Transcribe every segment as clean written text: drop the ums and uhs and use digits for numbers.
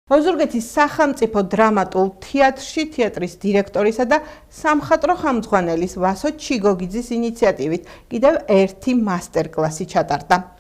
ოზურგეთის სახელმწიფო დრამატულ თეატრში თეატრის დირექტორისა და სამხატვრო ხელმძღვანელის ვასო ჩიგოგიძის ინიციატივით კიდევ ერთი მასტერკლასი ჩატარდა.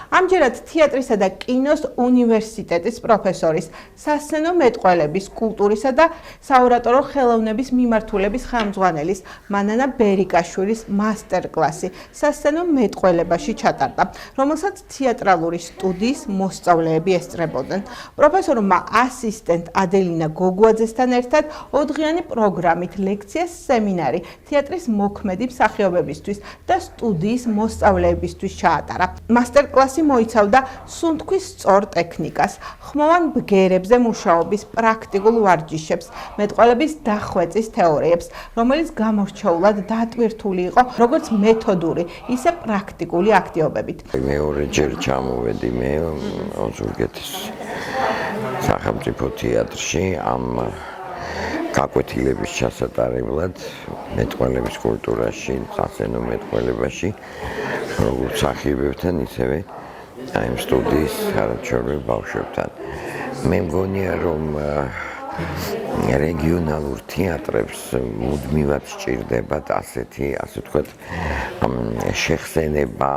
ამჯერად თეატრისა და კინოს უნივერსიტეტის პროფესორის, სასცენო მეტყველების, კულტურისა და საურატორო ხელოვნების მიმართულების ხელმძღვანელის მანანა ბერიკაშვილის მასტერკლასი სასცენო მეტყველებაში ჩატარდა, რომელსაც თეატრალური სტუდიის მოსწავლეები ესწრებოდნენ. პროფესორმა ასისტენტ ადელინა გოგუაძესთან ერთად 4 დღიანი პროგრამით ლექცია, სემინარი თეატრის მოქმედი მსახიობებისთვის და სტუდიის მოსწავლეებისთვის ჩაატარა. მასტერკლასი მოიცავდა სუნთქვის სწორ ტექნიკას, ხმოვან ბგერებზე მუშაობის პრაქტიკულ ვარჯიშებს, მეტყველების დახვეწის თეორიებს, რომელიც გამორჩეულად დატვირთული იყო როგორც მეთოდური, ისე პრაქტიკული აქტივობებით. მეორეჯერ ჩამოვედი მე ოზურგეთის სახელმწიფო თეატრში ამ გაკვეთილების ჩასატარებლად მეტყველების კულტურაში, სასცენო მეტყველებაში, როგორც მსახიობებთან, ისევე აი სტუდიის არაჩვეულებრივ ბავშვებთან. მე მგონია რომ რეგიონალურ თეატრებს მუდმივად სჭირდებათ ასეთი, ასე ვთქვათ, შეხსენება,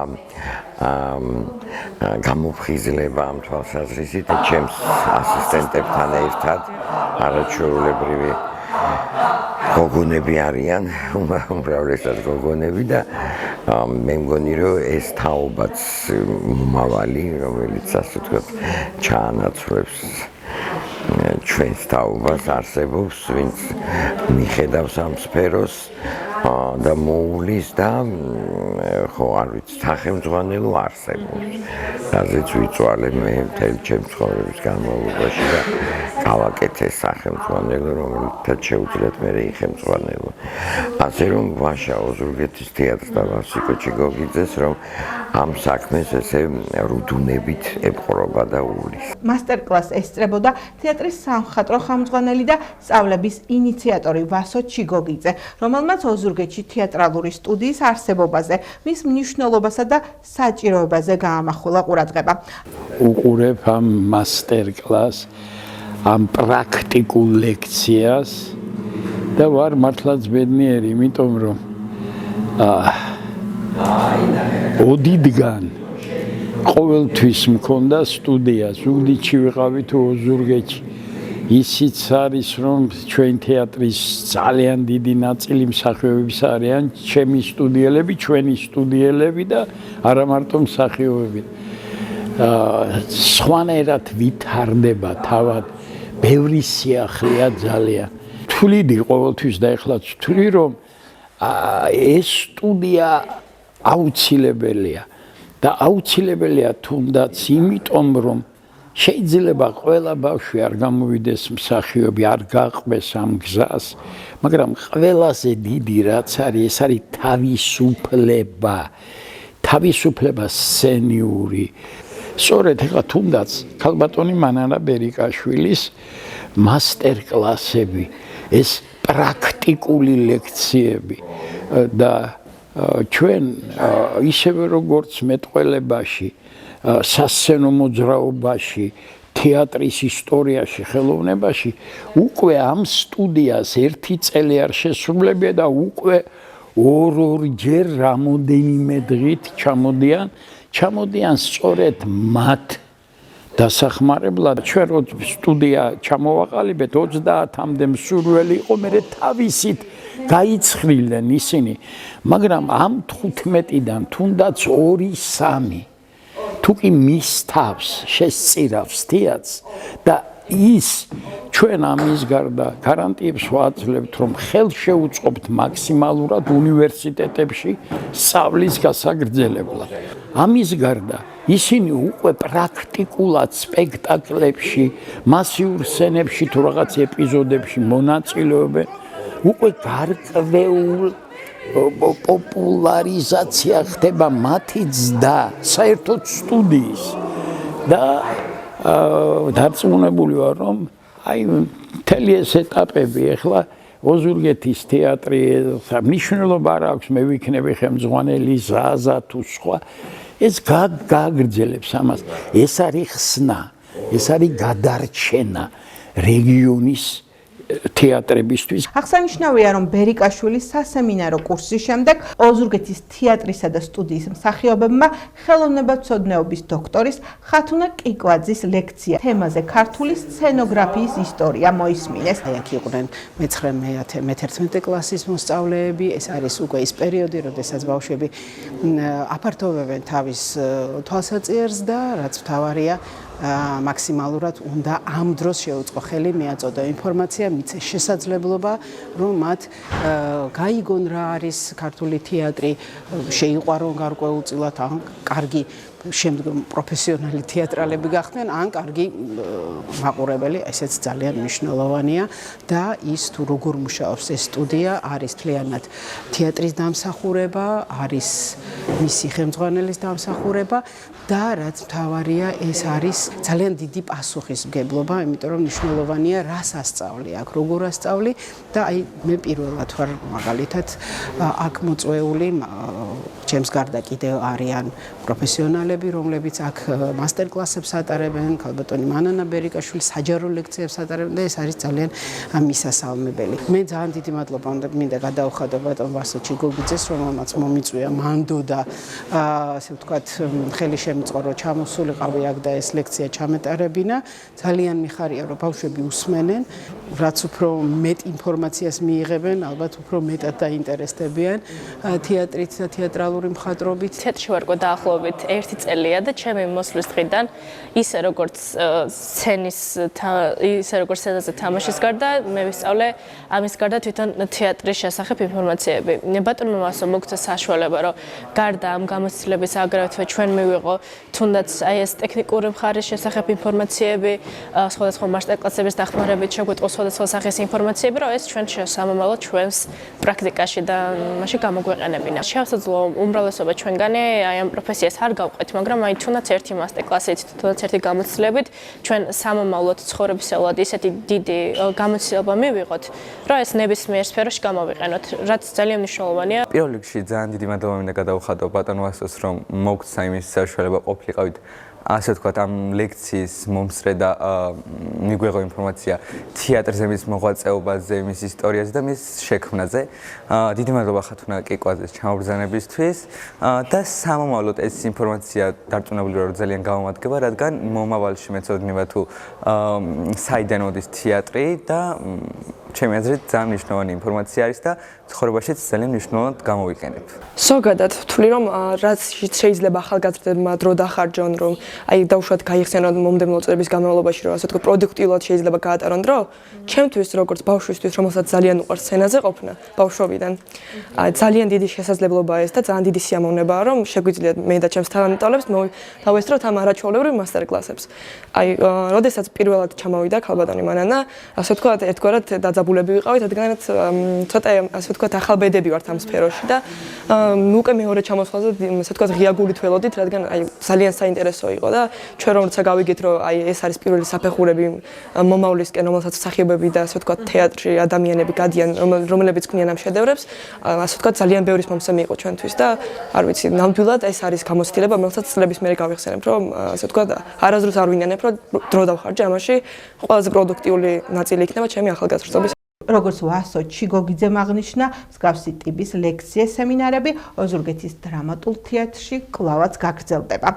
გამოფხიზლება ამ თვალსაზრისით ჩემს ასისტენტებთან ერთად არაჩვეულებრივი გოგონები არიან, უმრავლესად გოგონები და მე მგონი რომ ეს თაობაც მომავალი, რომელიც ასე ვთქვათ, ჩაანაცვლებს ჩვენს თაობას არსებობს, ვინც მიხედავს ამ სფეროს და მოულის და ხო არ ვიცი, სახელმძღვანელო არსებობს. რაზეც ვიწვალე მე მთელი ჩემი ცხოვრების განმავლობაში და გავაკეთე სახელმძღვანელო, რომელთაც შეუძლიათ მე იხელმძღვანელო. ასე რომ ვაშა ოზურგეთის თეატრს და ვასიკო ჩიგოგიძეს, რომ ამ საქმეს ესე რუდუნებით ეპყრობა და უვლის. მასტერკლასს ესწრებოდა თეატრის სამხატვრო ხელმძღვანელი და სწავლების ინიციატორი ვასო ჩიგოგიძე, რომელმაც ოზურგეთში თეატრალური სტუდიის არსებობაზე, მის მნიშვნელობასა და საჭიროებაზე გაამახვილა ყურადღება. უყურებ ამ მასტერკლასს, ამ პრაქტიკულ ლექციას და ვარ მართლაც ბედნიერი, იმიტომ რომ ოდიდან ყოველთვის მქონდა სტუდია, ზუგდიდში ვიყავი თუ ოზურგეთში. ისიც არის რომ ჩვენ თეატრის ძალიან დიდი ნაწილი მსახიობების არიან ჩემი სტუდიელები, ჩვენი სტუდიელები და არა მარტო მსახიობები. სხვანაირად ვითარდება თავად, ბევრი სიახლეა ძალიან. თვლიდი ყოველთვის და ეხლაც ვთვლი რომ ეს სტუდია აუცილებელია და აუცილებელია თუნდაც იმიტომ რომ შეიძლება ყველა ბავშვი არ გამოვიდეს მსახიობი, არ გაყვეს ამ გზას, მაგრამ ყველაზე დიდი რაც არის, ეს არის თავისუფლება სცენიური. სწორედ ეხლა თუნდაც ქალბატონი მანანა ბერიკაშვილის მასტერკლასები, ეს პრაქტიკული ლექციები და ჩვენ ისევე როგორც მეტყველებაში, სასცენო მოძრაობაში, თეატრის ისტორიაში, ხელოვნებაში, უკვე ამ სტუდიას ერთი წელი არ შესრულებია და უკვე ორ-ორჯერ რამოდენიმე დღით ჩამოდიან სწორედ მათ დასახმარებლად. ჩვენ რო სტუდია ჩამოვაყალიბეთ 30-მდე მსურველი იყო, მე თავისით გაიცხრილდნენ ისინი, მაგრამ ამ 15-დან თუნდაც 2-3 თუ კი მის თავს შესწირავს თეატრს და ის ჩვენ ამის გარდა გარანტიებს ვაძლევთ, რომ ხელშეუწყობთ მაქსიმალურად უნივერსიტეტებში სწავლის გასაგრძელებლად. ამის გარდა ისინი უკვე პრაქტიკულად სპექტაკლებში, მასიურ სცენებში თუ რაღაც ეპიზოდებში მონაწილეობენ, უკვე გარკვეულ პოპულარიზაცია ხდება მათი ზრდა საერთოდ სტუდიის და დარწმუნებული ვარ რომ აი მთელი ეს ეტაპები ახლა ოზურგეთის თეატრი მნიშვნელობა არ აქვს, მე ვიქნები ხელმძღვანელი ზაზა თუ სხვა, ეს გააგრძელებს ამას. ეს არის ხსნა. ეს არის გადარჩენა რეგიონის თეატრებისთვის. აღსანიშნავია, რომ ბერიკაშვილის სასემინარო კურსის შემდეგ ოზურგეთის თეატრისა და სტუდიის მსახიობებმა ხელოვნებაცოდნეობის დოქტორის ხათუნა კიკვაძის ლექცია თემაზე ქართული სცენოგრაფიის ისტორია მოისმინეს. აქ იყვნენ მე-11 კლასის მოსწავლეები, ეს არის უკვე ის პერიოდი, როდესაც ბავშვები აფართოვებენ თავის თვალსაჩინოს და რაც მთავარია მაქსიმალურად უნდა ამ დროს შეუწყო ხელი მიაწოდო ინფორმაცია, მიცეს შესაძლებლობა, რომ მათ გაიგონ რა არის ქართული თეატრი, შეიყვარონ გარკვეულწილად, ან კარგი შემდგომ პროფესიონალი თეატრალები გახდნენ, ან კარგი მაყურებელი, ესეც ძალიან მნიშვნელოვანია და ის თუ როგორ მუშაობს ეს სტუდია, არის მთლიანად თეატრის დამსახურება, არის მისი ხელმძღვანელის დამსახურება და რაც მთავარია, ეს არის ძალიან დიდი პასუხისმგებლობა, იმიტომ რომ მნიშვნელოვანია რას ასწავლი აქ, როგორ ასწავლი და აი მე პირველად ვარ მაგალითად აქ მოწვეული, ჩემს გარდა კიდევ არიან პროფესიონალები, რომლებიც აქ მასტერკლასებს ატარებენ, ქალბატონი მანანა ბერიკაშვილი საჯარო ლექციებს ატარებენ და ეს არის ძალიან მისასალმებელი. მე ძალიან დიდი მადლობა მინდა გადაუხადო ბატონ ვასო ჩიგოგიძეს, რომელმაც მომიწვია მანდო და ასე ვთქვათ ხელი შემწყო რომ ჩამოსულიყავი აქ და ეს ლექცია ჩამეტარებინა. ძალიან მიხარია რომ ბავშვები უსმენენ, რაც უფრო მეტ ინფორმაციას მიიღებენ, ალბათ უფრო მეტად დაინტერესდებიან თეატრით და თეატრალური მხატვრობით. თეატრში ვარ დაახლოებით 1 წელია და ჩემი მოსვლის დღიდან ისე როგორც სცენაზე თამაშის გარდა მე ვისწავლე ამის გარდა თვითონ თეატრის შესახებ ინფორმაციები. ბატონმა ვასო მოგცა საშუალება რომ გარდა ამ გამოცდილების აგრეთვე ჩვენ მივიღო თუნდაც აი ეს ტექნიკური მხარის შესახებ ინფორმაციები, სხვადასხვა მასტერკლასების დახმარებით შეგვეწყო სხვადასხვა სახის ინფორმაციები, რომ ეს ჩვენ შესაძლოა ჩვენს პრაქტიკაში და მასში გამოგვეყენებინა. შესაძლოა უმრავლესობა ჩვენგანი აი ამ პროფესიას არ გავყვეთ, მაგრამ აი თუნდაც ერთი მასტერკლასით, თუნდაც ერთი გამოცდილებით ჩვენ სამომავლოდ ცხოვრებისეულად ისეთი დიდი გამოცდილება მივიღოთ, რომ ეს ნებისმიერ სფეროში გამოვიყენოთ, რაც ძალიან მნიშვნელოვანია. პირველ რიგში ძალიან დიდი მადლობა მინდა გადაუხადო ბატონ ვასოს, რომ მოგცა იმის საშუალება ყოფილიყავით ასე ვთქვათ ამ ლექციის მომსწრე და მიგვეღო ინფორმაცია თეატრზე, მის მოღვაწეობაზე, მის ისტორიაზე და მის შექმნაზე. დიდი მადლობა ხათუნა კიკვაძეს ჩამობრძანებისთვის და სამომავლოდ ეს ინფორმაცია დარწმუნებული ვარ, რომ ძალიან გამომადგება, რადგან მომავალში მეცოდნევა თუ საიდან მოდის თეატრი და ჩემი აზრით ძალიან მნიშვნელოვანი ინფორმაცია არის და ცხოვრებაშიც ძალიან მნიშვნელოვნად გამოვიყენებ. ზოგადად ვთვლი, რომ რაც შეიძლება ახალგაზრდებმა დრო დახარჯონ, რომ აი დაუშვათ გაიხსენონ მომდევნო წლების განმავლობაში, რომ ასე ვთქვათ, პროდუქტიულად შეიძლება გაატარონ დრო, ჩემთვის როგორც ბავშვისთვის, რომელსაც ძალიან უყვარს სცენაზე ყოფნა ბავშვობიდან. ძალიან დიდი შესაძლებლობაა ეს და ძალიან დიდი სიამოვნებაა, რომ შეგვიძლია მე და ჩემს თანამედროვეებს დავესწროთ ამ არაჩვეულებრივ მასტერკლასებს. აი, როდესაც პირველად ჩამოვიდა ქალბატონი მანანა, ასე ვთქვათ, ერთგვარად დაძაბულები ვიყავით, რადგანაც ცოტა ასე ვთქვათ, ახალბედები ვართ ამ სფეროში და უკვე მეორე ჩამოსვლაზე ასე ვთქვათ, ღია გულით ველოდით, რადგან აი ძალიან საინტერესო იყო და ჩვენ როცა გავიგეთ, რომ აი ეს არის პირველი საფეხურები მომავლისკენ, რომელსაც მსახიობები და ასე ვთქვათ, თეატრში ადამიანები გადიან, რომლებიც ქმნიან ამ შედევრებს, ასე ვთქვათ, ძალიან ბევრი მომსემი იყო ჩვენთვის და არ ვიცი, ნამდვილად ეს არის გამოცდილება, რომელსაც წლების მერე გავიხსენებ, რომ ასე ვთქვათ, არასდროს არ ვინანებ, რომ დრო დავხარჯე ამაში, ყველაზე პროდუქტიული ნაწილი იქნება ჩემი ახალგაზრდობის. როგორც ვასო ჩიგოგიძემ აღნიშნა, მსგავსი ტიპის ლექცია სემინარები ოზურგეთის დრამატულ თეატრში კვლავაც გაგრძელდება.